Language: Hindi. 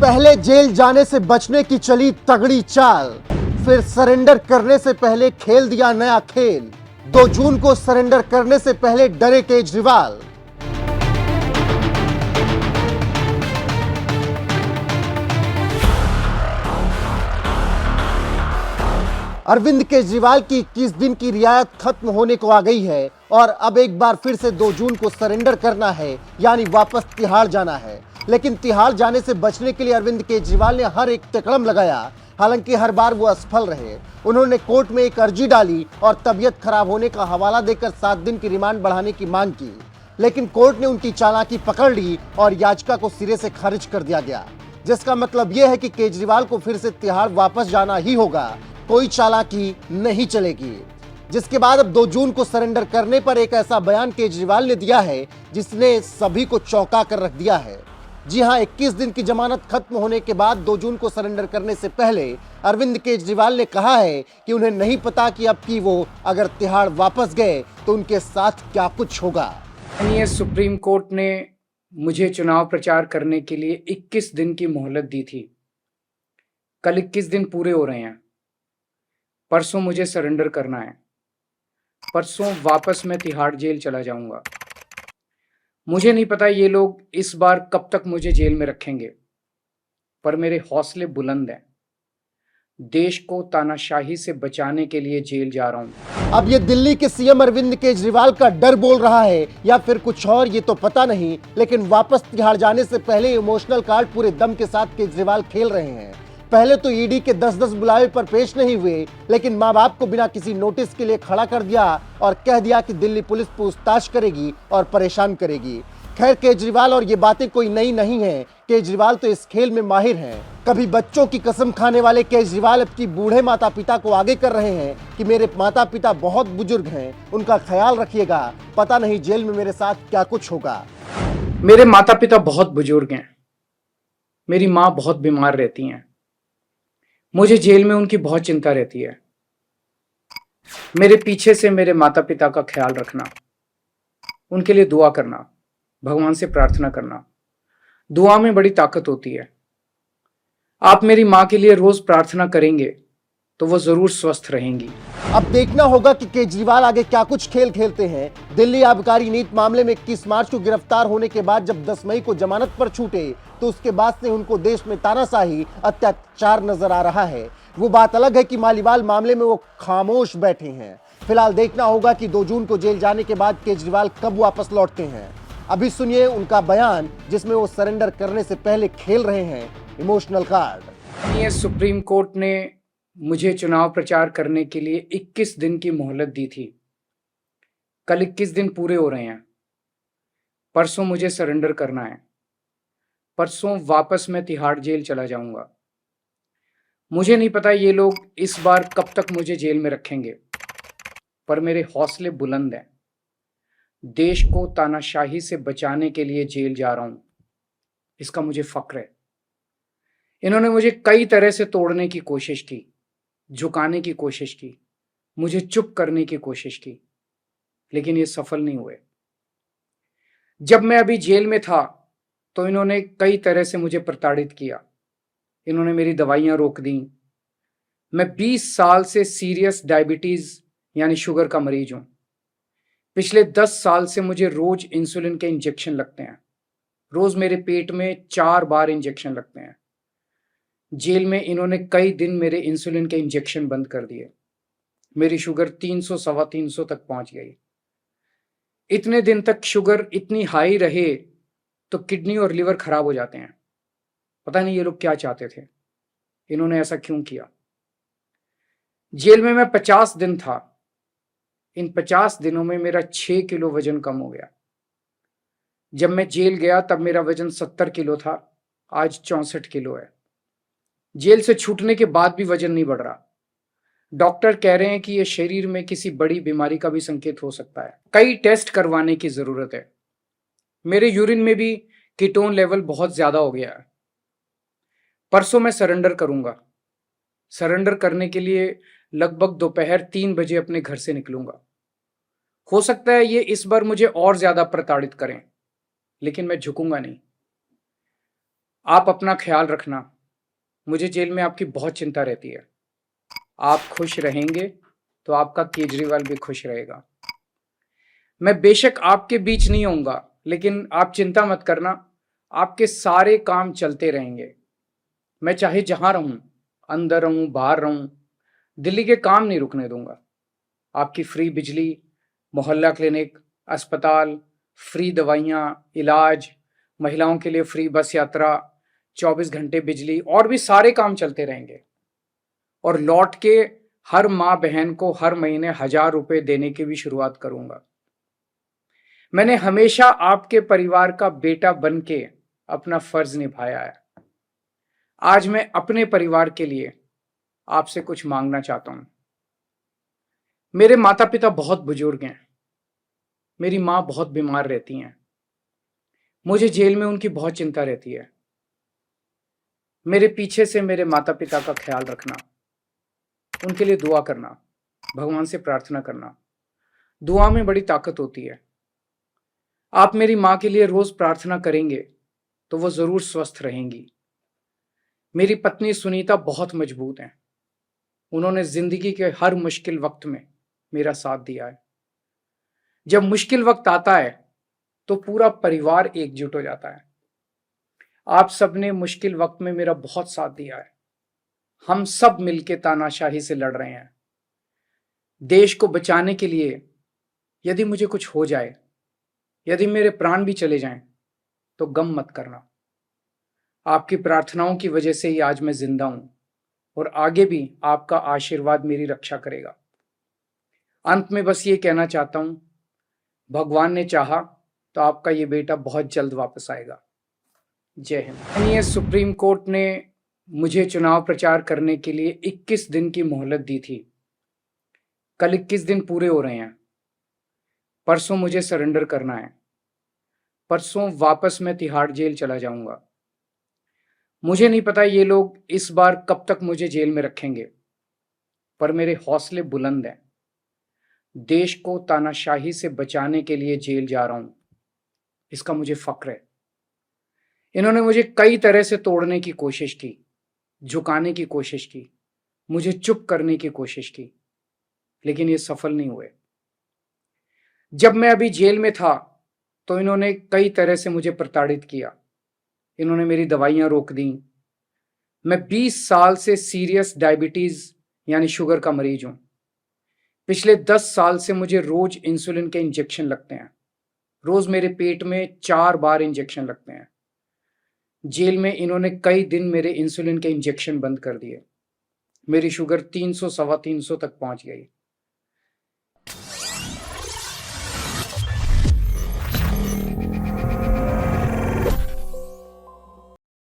पहले जेल जाने से बचने की चली तगड़ी चाल, फिर सरेंडर करने से पहले खेल दिया नया खेल। 2 जून को सरेंडर करने से पहले डरे केजरीवाल। अरविंद केजरीवाल की 21 दिन की रियायत खत्म होने को आ गई है और अब एक बार फिर से 2 जून को सरेंडर करना है, यानी वापस तिहाड़ जाना है। लेकिन तिहाड़ जाने से बचने के लिए अरविंद केजरीवाल ने हर एक तिकड़म लगाया, हालांकि हर बार वो असफल रहे। उन्होंने कोर्ट में एक अर्जी डाली और तबीयत खराब होने का हवाला देकर 7 दिन की रिमांड बढ़ाने की मांग की, लेकिन कोर्ट ने उनकी चालाकी पकड़ ली और याचिका को सिरे से खारिज कर दिया गया, जिसका मतलब यह है कि केजरीवाल को फिर से तिहाड़ वापस जाना ही होगा, कोई चालाकी नहीं चलेगी। जिसके बाद अब 2 जून को सरेंडर करने पर एक ऐसा बयान केजरीवाल ने दिया है जिसने सभी को चौंका कर रख दिया है। जी हां, 21 दिन की जमानत खत्म होने के बाद 2 जून को सरेंडर करने से पहले अरविंद केजरीवाल ने कहा है कि उन्हें नहीं पता कि अब की वो अगर तिहाड़ वापस गए तो उनके साथ क्या कुछ होगा। माननीय सुप्रीम कोर्ट ने मुझे चुनाव प्रचार करने के लिए 21 दिन की मोहलत दी थी। कल 21 दिन पूरे हो रहे हैं। परसों मुझे सरेंडर करना है। परसों वापस मैं तिहाड़ जेल चला जाऊंगा। मुझे नहीं पता ये लोग इस बार कब तक मुझे जेल में रखेंगे, पर मेरे हौसले बुलंद हैं। देश को तानाशाही से बचाने के लिए जेल जा रहा हूं। अब ये दिल्ली के सीएम अरविंद केजरीवाल का डर बोल रहा है या फिर कुछ और, ये तो पता नहीं, लेकिन वापस तिहाड़ जाने से पहले इमोशनल कार्ड पूरे दम के साथ केजरीवाल खेल रहे हैं। पहले तो ईडी के 10-10 बुलावे पर पेश नहीं हुए, लेकिन मां बाप को बिना किसी नोटिस के लिए खड़ा कर दिया और कह दिया कि दिल्ली पुलिस पूछताछ करेगी और परेशान करेगी। खैर, केजरीवाल और ये बातें कोई नई नहीं है। केजरीवाल तो इस खेल में माहिर हैं। कभी बच्चों की कसम खाने वाले केजरीवाल अब की बूढ़े माता पिता को आगे कर रहे हैं कि मेरे माता पिता बहुत बुजुर्ग हैं, उनका ख्याल रखिएगा, पता नहीं जेल में मेरे साथ क्या कुछ होगा। मेरे माता पिता बहुत बुजुर्ग हैं। मेरी माँ बहुत बीमार रहती हैं। मुझे जेल में उनकी बहुत चिंता रहती है। मेरे पीछे से मेरे माता पिता का ख्याल रखना, उनके लिए दुआ करना, भगवान से प्रार्थना करना। दुआ में बड़ी ताकत होती है। आप मेरी माँ के लिए रोज प्रार्थना करेंगे तो वो जरूर स्वस्थ रहेंगी। अब देखना होगा कि केजरीवाल आगे क्या कुछ खेल खेलते हैं। दिल्ली आबकारी नीति मामले में 21 मार्च को गिरफ्तार होने के बाद जब 10 मई को जमानत पर छूटे तो उसके बाद से उनको देश में तानाशाही, अत्याचार नजर आ रहा है। वो बात अलग है कि मालीवाल मामले में वो खामोश बैठे हैं। फिलहाल देखना होगा कि 2 जून को जेल जाने के बाद केजरीवाल कब वापस लौटते हैं। अभी सुनिए उनका बयान, जिसमें वो सरेंडर करने से पहले खेल रहे हैं इमोशनल कार्ड। माननीय सुप्रीम कोर्ट ने मुझे चुनाव प्रचार करने के लिए 21 दिन की मोहलत दी थी। कल 21 दिन पूरे हो रहे हैं। परसों मुझे सरेंडर करना है। परसों वापस मैं तिहाड़ जेल चला जाऊंगा। मुझे नहीं पता ये लोग इस बार कब तक मुझे जेल में रखेंगे, पर मेरे हौसले बुलंद हैं। देश को तानाशाही से बचाने के लिए जेल जा रहा हूं, इसका मुझे फक्र है। इन्होंने मुझे कई तरह से तोड़ने की कोशिश की, झुकाने की कोशिश की, मुझे चुप करने की कोशिश की, लेकिन ये सफल नहीं हुए। जब मैं अभी जेल में था तो इन्होंने कई तरह से मुझे प्रताड़ित किया। इन्होंने मेरी दवाइयां रोक दी। मैं 20 साल से सीरियस डायबिटीज यानी शुगर का मरीज हूं। पिछले 10 साल से मुझे रोज इंसुलिन के इंजेक्शन लगते हैं। रोज मेरे पेट में 4 बार इंजेक्शन लगते हैं। जेल में इन्होंने कई दिन मेरे इंसुलिन के इंजेक्शन बंद कर दिए। मेरी शुगर 300 सवा 300 तक पहुंच गई। इतने दिन तक शुगर इतनी हाई रहे तो किडनी और लिवर खराब हो जाते हैं। पता नहीं ये लोग क्या चाहते थे, इन्होंने ऐसा क्यों किया। जेल में मैं 50 दिन था। इन 50 दिनों में मेरा 6 किलो वजन कम हो गया। जब मैं जेल गया तब मेरा वजन 70 किलो था, आज 64 किलो है। जेल से छूटने के बाद भी वजन नहीं बढ़ रहा। डॉक्टर कह रहे हैं कि यह शरीर में किसी बड़ी बीमारी का भी संकेत हो सकता है। कई टेस्ट करवाने की जरूरत है। मेरे यूरिन में भी कीटोन लेवल बहुत ज्यादा हो गया है। परसों मैं सरेंडर करूंगा। सरेंडर करने के लिए लगभग दोपहर 3 बजे अपने घर से निकलूंगा। हो सकता है ये इस बार मुझे और ज्यादा प्रताड़ित करें, लेकिन मैं झुकूंगा नहीं। आप अपना ख्याल रखना। मुझे जेल में आपकी बहुत चिंता रहती है। आप खुश रहेंगे तो आपका केजरीवाल भी खुश रहेगा। मैं बेशक आपके बीच नहीं होऊंगा, लेकिन आप चिंता मत करना, आपके सारे काम चलते रहेंगे। मैं चाहे जहां रहूं, अंदर रहूं बाहर रहूं, दिल्ली के काम नहीं रुकने दूंगा। आपकी फ्री बिजली, मोहल्ला क्लिनिक, अस्पताल, फ्री दवाइयाँ, इलाज, महिलाओं के लिए फ्री बस यात्रा, 24 घंटे बिजली और भी सारे काम चलते रहेंगे। और लौट के हर माँ बहन को हर महीने 1,000 रुपए देने की भी शुरुआत करूंगा। मैंने हमेशा आपके परिवार का बेटा बन के अपना फर्ज निभाया है। आज मैं अपने परिवार के लिए आपसे कुछ मांगना चाहता हूं। मेरे माता पिता बहुत बुजुर्ग हैं। मेरी माँ बहुत बीमार रहती हैं। मुझे जेल में उनकी बहुत चिंता रहती है। मेरे पीछे से मेरे माता पिता का ख्याल रखना, उनके लिए दुआ करना, भगवान से प्रार्थना करना। दुआ में बड़ी ताकत होती है। आप मेरी माँ के लिए रोज प्रार्थना करेंगे तो वो जरूर स्वस्थ रहेंगी। मेरी पत्नी सुनीता बहुत मजबूत हैं। उन्होंने जिंदगी के हर मुश्किल वक्त में मेरा साथ दिया है। जब मुश्किल वक्त आता है तो पूरा परिवार एकजुट हो जाता है। आप सबने मुश्किल वक्त में मेरा बहुत साथ दिया है। हम सब मिलके तानाशाही से लड़ रहे हैं। देश को बचाने के लिए यदि मुझे कुछ हो जाए, यदि मेरे प्राण भी चले जाएं, तो गम मत करना। आपकी प्रार्थनाओं की वजह से ही आज मैं जिंदा हूं और आगे भी आपका आशीर्वाद मेरी रक्षा करेगा। अंत में बस ये कहना चाहता हूं, भगवान ने चाहा तो आपका ये बेटा बहुत जल्द वापस आएगा। जय हिंद। माननीय सुप्रीम कोर्ट ने मुझे चुनाव प्रचार करने के लिए 21 दिन की मोहलत दी थी। कल 21 दिन पूरे हो रहे हैं। परसों मुझे सरेंडर करना है। परसों वापस मैं तिहाड़ जेल चला जाऊंगा। मुझे नहीं पता ये लोग इस बार कब तक मुझे जेल में रखेंगे, पर मेरे हौसले बुलंद हैं। देश को तानाशाही से बचाने के लिए जेल जा रहा हूं, इसका मुझे फक्र है। इन्होंने मुझे कई तरह से तोड़ने की कोशिश की, झुकाने की कोशिश की, मुझे चुप करने की कोशिश की, लेकिन ये सफल नहीं हुए। जब मैं अभी जेल में था तो इन्होंने कई तरह से मुझे प्रताड़ित किया। इन्होंने मेरी दवाइयां रोक दी। मैं 20 साल से सीरियस डायबिटीज यानी शुगर का मरीज हूं। पिछले 10 साल से मुझे रोज इंसुलिन के इंजेक्शन लगते हैं। रोज मेरे पेट में 4 बार इंजेक्शन लगते हैं। जेल में इन्होंने कई दिन मेरे इंसुलिन के इंजेक्शन बंद कर दिए। मेरी शुगर 300 सवा 300 तक पहुंच गई।